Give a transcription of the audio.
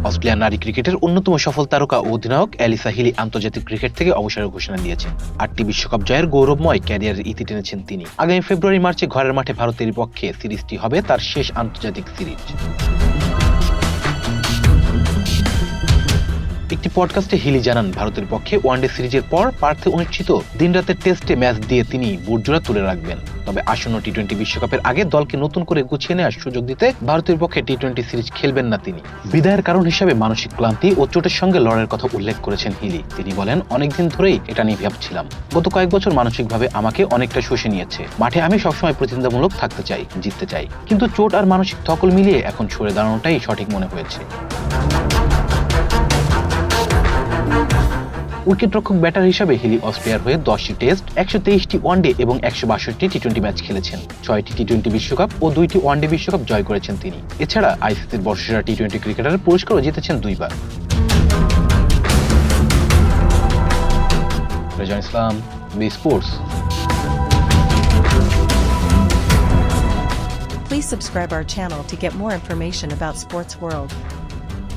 অস্ট্রেলিয়ার নারী ক্রিকেটের অন্যতম সফল তারকা ও অধিনায়ক অ্যালিসা হিলি আন্তর্জাতিক ক্রিকেট থেকে অবসরের ঘোষণা দিয়েছেন। 8টি বিশ্বকাপ জয়ের গৌরবময় ক্যারিয়ারের ইতি টেনেছেন তিনি। আগামী ফেব্রুয়ারি-মার্চে ঘরের মাঠে ভারতের বিপক্ষে সিরিজটি হবে তার শেষ আন্তর্জাতিক সিরিজ। একটি পডকাস্টে হিলি জানান, ভারতের পক্ষে ওয়ানডে সিরিজের পর পার্থে অনুষ্ঠিত দিনরাতের টেস্টে ম্যাচ দিয়ে তিনি বুটজোড়া তুলে রাখবেন। তবে আসন্ন টি-20 বিশ্বকাপের আগে দলকে নতুন করে গুছিয়ে নেওয়ার সুযোগ দিতে ভারতের পক্ষে টি-20 সিরিজ খেলবেন না তিনি। বিদায়ের কারণ হিসেবে মানসিক ক্লান্তি ও চোটের সঙ্গে লড়াইয়ের কথা উল্লেখ করেছেন হিলি। তিনি বলেন, অনেকদিন ধরেই এটা নিয়ে ভাবছিলাম। গত কয়েক বছর মানসিকভাবে আমাকে অনেকটা শুষে নিয়েছে। মাঠে আমি সবসময় প্রতিদ্বন্দ্বিমূলক থাকতে চাই, জিততে চাই, কিন্তু চোট আর মানসিক ধকল মিলিয়ে এখন সরে দাঁড়ানোটাই সঠিক মনে হয়েছে। উইকেটরক্ষক ব্যাটার হিসেবে হিলি অস্ট্রেলিয়ার হয়ে 10টি টেস্ট, 123টি ওয়ানডে এবং 162টি টি-20 ম্যাচ খেলেছেন। 6টি টি-20 বিশ্বকাপ ও 2টি ওয়ানডে বিশ্বকাপ জয় করেছেন তিনি। এছাড়া আইসিসির বর্ষসেরা টি-20 ক্রিকেটারের পুরস্কারও জিতেছেন 2 বার। Rezan Islam, B sports. Please subscribe our channel to get more information about sports world.